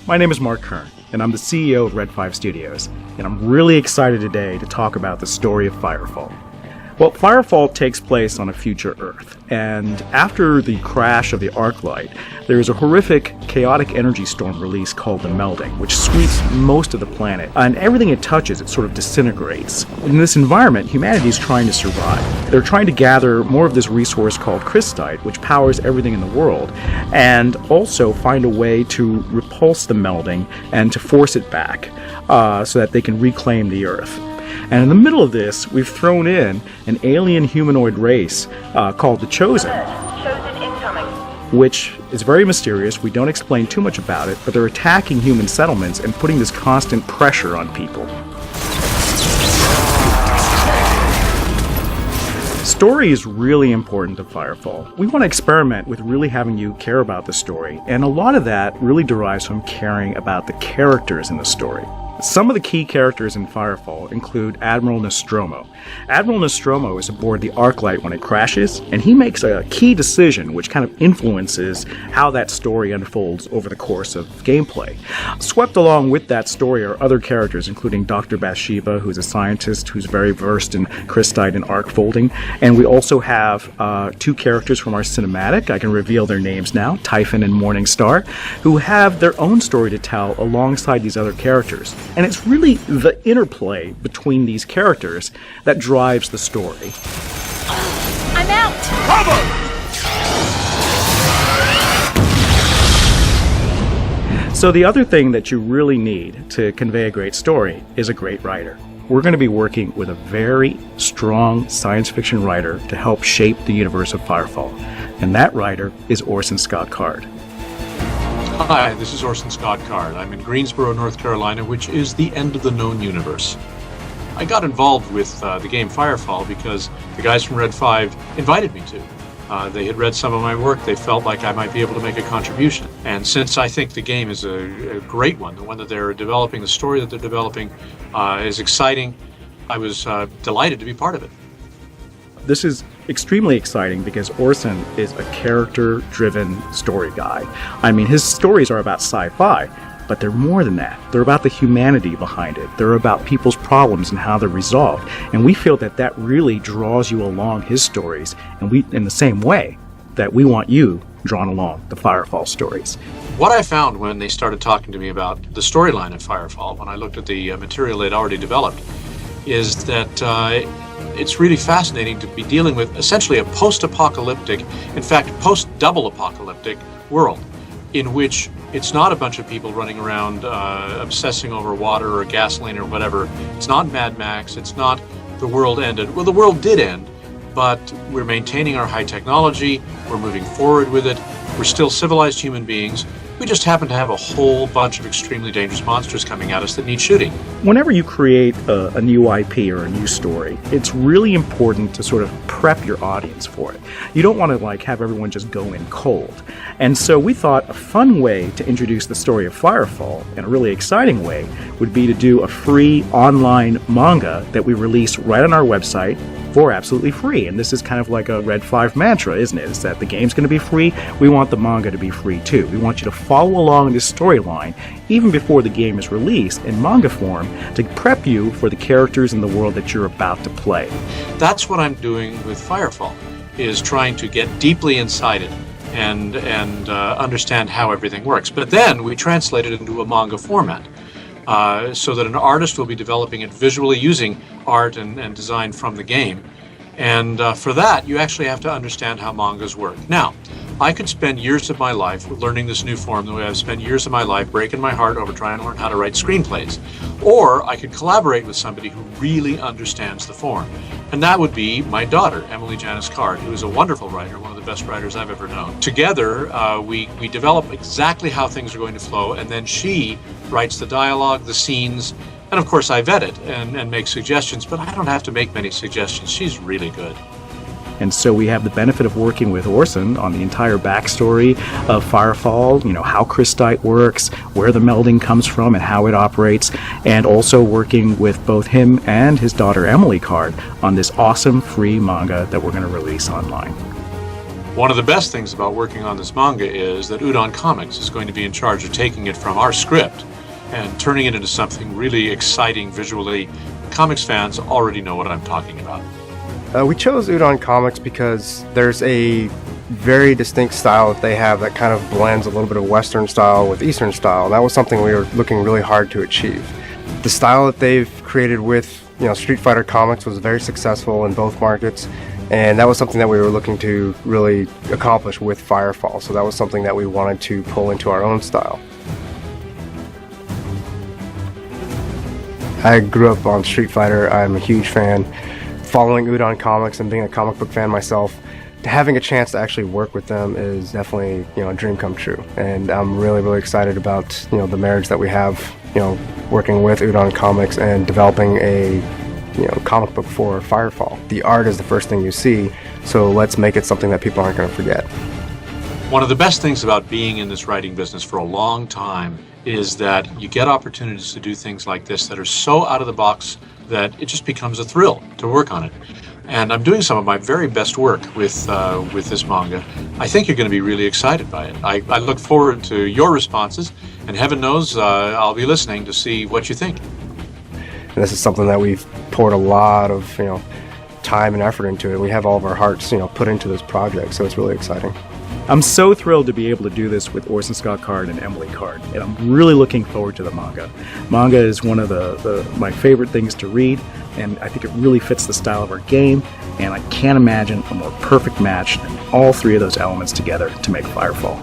My name is Mark Kern, and I'm the CEO of Red 5 Studios, and I'm really excited today to talk about the story of Firefall. Well, Firefall takes place on a future Earth, and after the crash of the Arclight, there is a horrific, chaotic energy storm release called the Melding, which sweeps most of the planet, and everything it touches, it sort of disintegrates. In this environment, humanity is trying to survive. They're trying to gather more of this resource called crystite, which powers everything in the world, and also find a way to repulse the Melding and to force it back so that they can reclaim the Earth. And in the middle of this, we've thrown in an alien humanoid race called the Chosen, which is very mysterious. We don't explain too much about it, but they're attacking human settlements and putting this constant pressure on people. Story is really important to Firefall. We want to experiment with really having you care about the story, and a lot of that really derives from caring about the characters in the story. Some of the key characters in Firefall include Admiral Nostromo. Admiral Nostromo is aboard the Arclight when it crashes, and he makes a key decision which kind of influences how that story unfolds over the course of gameplay. Swept along with that story are other characters, including Dr. Bathsheba, who's a scientist who's very versed in crystite and arc folding, and we also have two characters from our cinematic. I can reveal their names now, Typhon and Morningstar, who have their own story to tell alongside these other characters. And it's really the interplay between these characters that drives the story. I'm out! Cover! So the other thing that you really need to convey a great story is a great writer. We're going to be working with a very strong science fiction writer to help shape the universe of Firefall. And that writer is Orson Scott Card. Hi, this is Orson Scott Card. I'm in Greensboro, North Carolina, which is the end of the known universe. I got involved with the game Firefall because the guys from Red 5 invited me to. They had read some of my work. They felt like I might be able to make a contribution. And since I think the game is a great one, the one that they're developing, the story that they're developing is exciting, I was delighted to be part of it. This is extremely exciting because Orson is a character-driven story guy. I mean, his stories are about sci-fi, but they're more than that. They're about the humanity behind it. They're about people's problems and how they're resolved. And we feel that that really draws you along his stories, and we, in the same way that we want you drawn along the Firefall stories. What I found when they started talking to me about the storyline of Firefall, when I looked at the material they'd already developed, is that it's really fascinating to be dealing with essentially a post-apocalyptic, in fact, post-double apocalyptic world in which it's not a bunch of people running around obsessing over water or gasoline or whatever. It's not Mad Max. It's not the world ended. Well, the world did end, but we're maintaining our high technology. We're moving forward with it. We're still civilized human beings. We just happen to have a whole bunch of extremely dangerous monsters coming at us that need shooting. Whenever you create a new IP or a new story, it's really important to sort of prep your audience for it. You don't want to have everyone just go in cold. And so we thought a fun way to introduce the story of Firefall, in a really exciting way, would be to do a free online manga that we release right on our website for absolutely free. And this is kind of like a Red 5 mantra, isn't it? It's that the game's going to be free. We want the manga to be free too. We want you to follow along this storyline even before the game is released in manga form to prep you for the characters in the world that you're about to play. That's what I'm doing with Firefall, is trying to get deeply inside it and understand how everything works. But then we translate it into a manga format. So that an artist will be developing it visually using art and design from the game. And for that, you actually have to understand how mangas work. Now, I could spend years of my life learning this new form the way I've spent years of my life breaking my heart over trying to learn how to write screenplays. Or I could collaborate with somebody who really understands the form. And that would be my daughter, Emily Janice Card, who is a wonderful writer, one of the best writers I've ever known. Together, we develop exactly how things are going to flow, and then she writes the dialogue, the scenes, and of course I vet it and make suggestions, but I don't have to make many suggestions. She's really good. And so we have the benefit of working with Orson on the entire backstory of Firefall, how crystite works, where the melding comes from and how it operates, and also working with both him and his daughter Emily Card on this awesome free manga that we're going to release online. One of the best things about working on this manga is that Udon Comics is going to be in charge of taking it from our script and turning it into something really exciting visually. Comics fans already know what I'm talking about. We chose Udon Comics because there's a very distinct style that they have that kind of blends a little bit of Western style with Eastern style. That was something we were looking really hard to achieve. The style that they've created with Street Fighter Comics was very successful in both markets, and that was something that we were looking to really accomplish with Firefall. So that was something that we wanted to pull into our own style. I grew up on Street Fighter. I'm a huge fan. Following Udon Comics and being a comic book fan myself, having a chance to actually work with them is definitely a dream come true. And I'm really excited about the marriage that we have, working with Udon Comics and developing a comic book for Firefall. The art is the first thing you see, so let's make it something that people aren't going to forget. One of the best things about being in this writing business for a long time is that you get opportunities to do things like this that are so out of the box that it just becomes a thrill to work on it. And I'm doing some of my very best work with this manga. I think you're going to be really excited by it. I look forward to your responses, and heaven knows I'll be listening to see what you think. And this is something that we've poured a lot of time and effort into it. We have all of our hearts put into this project, so it's really exciting. I'm so thrilled to be able to do this with Orson Scott Card and Emily Card, and I'm really looking forward to the manga. Manga is one of my favorite things to read, and I think it really fits the style of our game, and I can't imagine a more perfect match than all three of those elements together to make Firefall.